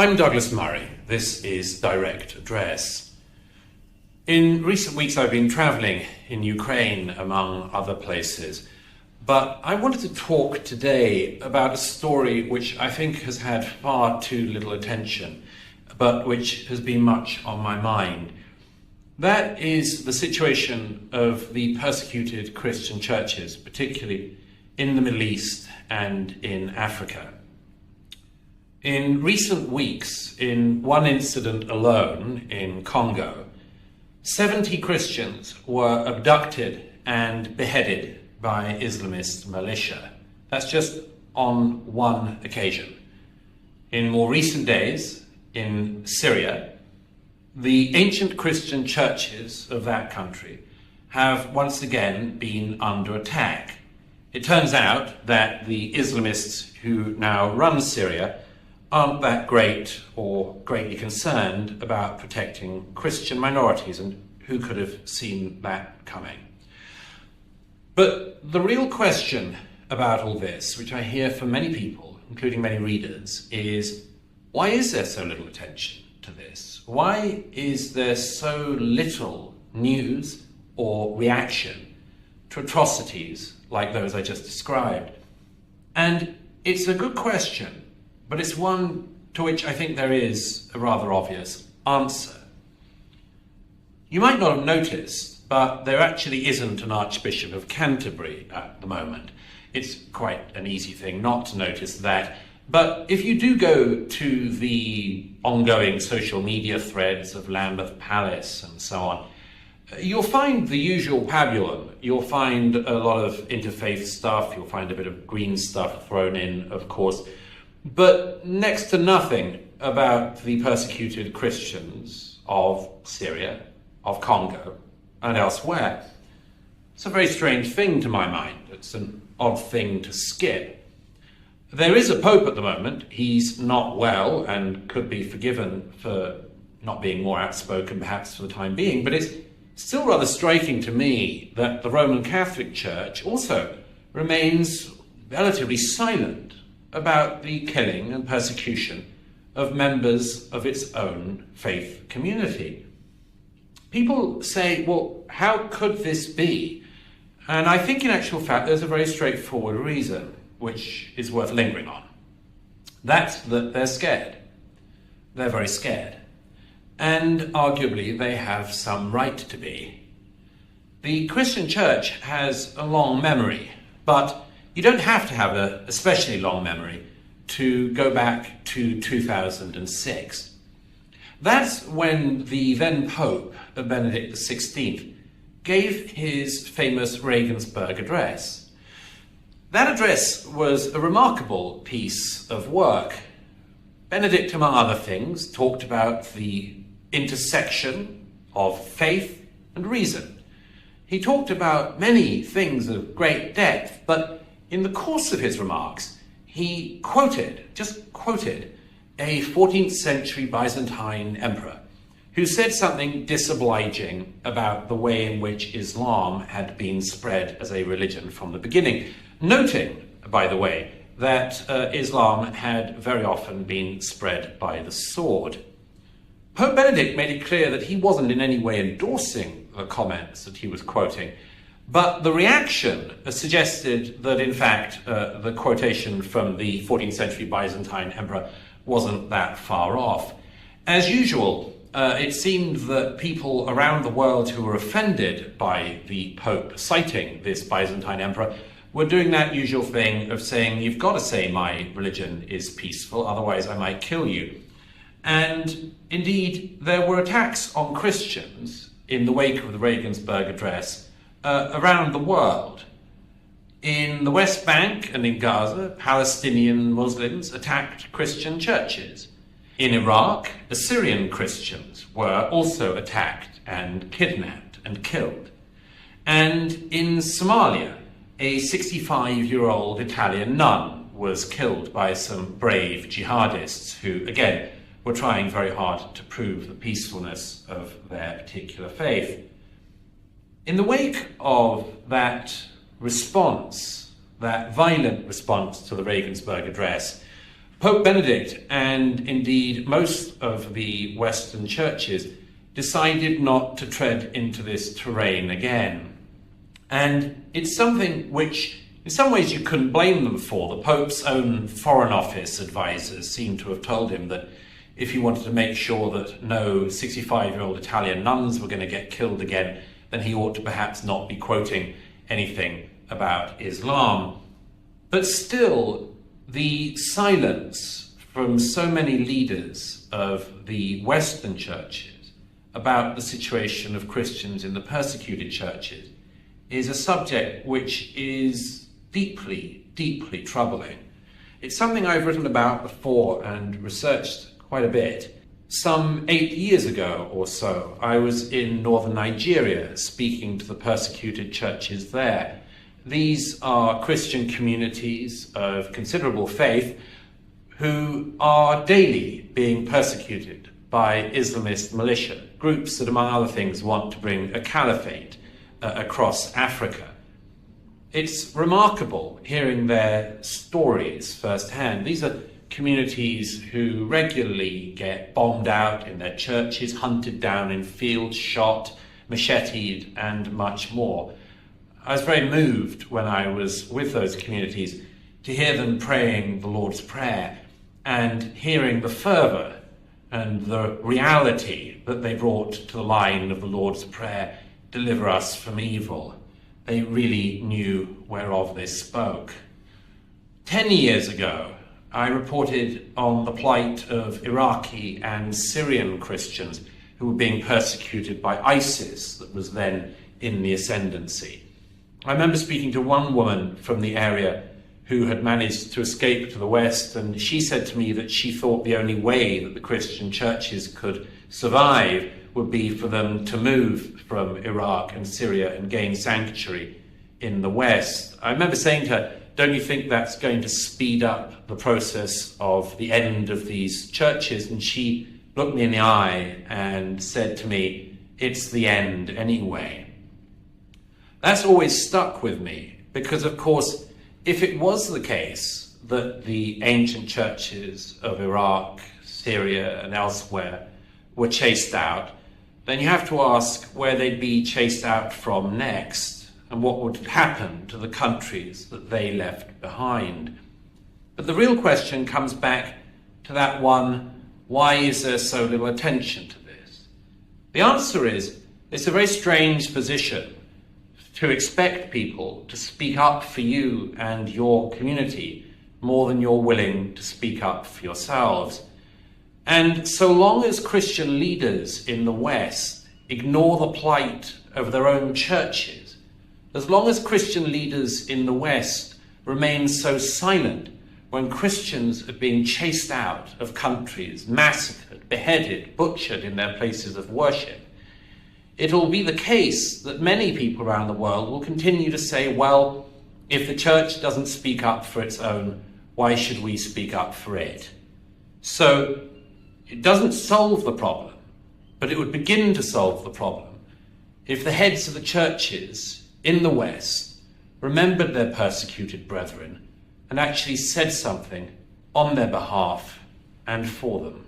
I'm Douglas Murray. This is Direct Address. In recent weeks I've been travelling in Ukraine, among other places, but I wanted to talk today about a story which I think has had far too little attention, but which has been much on my mind. That is the situation of the persecuted Christian churches, particularly in the Middle East and in Africa. In recent weeks, in one incident alone in Congo, 70 Christians were abducted and beheaded by Islamist militia. That's just on one occasion. In more recent days, in Syria, the ancient Christian churches of that country have once again been under attack. It turns out that the Islamists who now run Syria aren't that great or greatly concerned about protecting Christian minorities, and who could have seen that coming? But the real question about all this, which I hear from many people, including many readers, is why is there so little attention to this? Why is there so little news or reaction to atrocities like those I just described? And it's a good question, but it's one to which I think there is a rather obvious answer. You might not have noticed, but there actually isn't an Archbishop of Canterbury at the moment. It's quite an easy thing not to notice that. But if you do go to the ongoing social media threads of Lambeth Palace and so on, you'll find the usual pabulum. You'll find a lot of interfaith stuff. You'll find a bit of green stuff thrown in, of course. But next to nothing about the persecuted Christians of Syria, of Congo, and elsewhere. It's a very strange thing to my mind. It's an odd thing to skip. There is a pope at the moment. He's not well and could be forgiven for not being more outspoken, perhaps for the time being, but it's still rather striking to me that the Roman Catholic Church also remains relatively silent about the killing and persecution of members of its own faith community. People say, well, how could this be? And I think in actual fact there's a very straightforward reason, which is worth lingering on. That's that they're scared. They're very scared. And arguably they have some right to be. The Christian church has a long memory, but you don't have to have an especially long memory to go back to 2006. That's when the then Pope, Benedict XVI, gave his famous Regensburg address. That address was a remarkable piece of work. Benedict, among other things, talked about the intersection of faith and reason. He talked about many things of great depth, but in the course of his remarks, he just quoted, a 14th century Byzantine emperor who said something disobliging about the way in which Islam had been spread as a religion from the beginning, noting, by the way, that Islam had very often been spread by the sword. Pope Benedict made it clear that he wasn't in any way endorsing the comments that he was quoting, but the reaction suggested that, in fact, the quotation from the 14th century Byzantine emperor wasn't that far off. As usual, it seemed that people around the world who were offended by the Pope citing this Byzantine emperor were doing that usual thing of saying, you've got to say my religion is peaceful, otherwise I might kill you. And indeed, there were attacks on Christians in the wake of the Regensburg address around the world. In the West Bank and in Gaza, Palestinian Muslims attacked Christian churches. In Iraq, Assyrian Christians were also attacked and kidnapped and killed. And in Somalia, a 65-year-old Italian nun was killed by some brave jihadists who, again, were trying very hard to prove the peacefulness of their particular faith. In the wake of that response, that violent response to the Regensburg address, Pope Benedict, and indeed most of the Western churches, decided not to tread into this terrain again. And it's something which, in some ways, you couldn't blame them for. The Pope's own Foreign Office advisors seem to have told him that if he wanted to make sure that no 65-year-old Italian nuns were going to get killed again, then he ought to perhaps not be quoting anything about Islam. But still, the silence from so many leaders of the Western churches about the situation of Christians in the persecuted churches is a subject which is deeply, deeply troubling. It's something I've written about before and researched quite a bit. Some 8 years ago or so, I was in northern Nigeria speaking to the persecuted churches there. These are Christian communities of considerable faith who are daily being persecuted by Islamist militia, groups that, among other things, want to bring a caliphate across Africa. It's remarkable hearing their stories firsthand. These are communities who regularly get bombed out in their churches, hunted down in fields, shot, macheted, and much more. I was very moved when I was with those communities to hear them praying the Lord's Prayer and hearing the fervour and the reality that they brought to the line of the Lord's Prayer, "Deliver us from evil." They really knew whereof they spoke. 10 years ago, I reported on the plight of Iraqi and Syrian Christians who were being persecuted by ISIS that was then in the ascendancy. I remember speaking to one woman from the area who had managed to escape to the West, and she said to me that she thought the only way that the Christian churches could survive would be for them to move from Iraq and Syria and gain sanctuary in the West. I remember saying to her, "Don't you think that's going to speed up the process of the end of these churches?" And she looked me in the eye and said to me, "It's the end anyway." That's always stuck with me because, of course, if it was the case that the ancient churches of Iraq, Syria, and elsewhere were chased out, then you have to ask where they'd be chased out from next and what would happen to the countries that they left behind. But the real question comes back to that one, why is there so little attention to this? The answer is, it's a very strange position to expect people to speak up for you and your community more than you're willing to speak up for yourselves. And so long as Christian leaders in the West ignore the plight of their own churches, as long as Christian leaders in the West remain so silent when Christians are being chased out of countries, massacred, beheaded, butchered in their places of worship, it'll be the case that many people around the world will continue to say, well, if the church doesn't speak up for its own, why should we speak up for it? So it doesn't solve the problem, but it would begin to solve the problem if the heads of the churches in the West remembered their persecuted brethren and actually said something on their behalf and for them.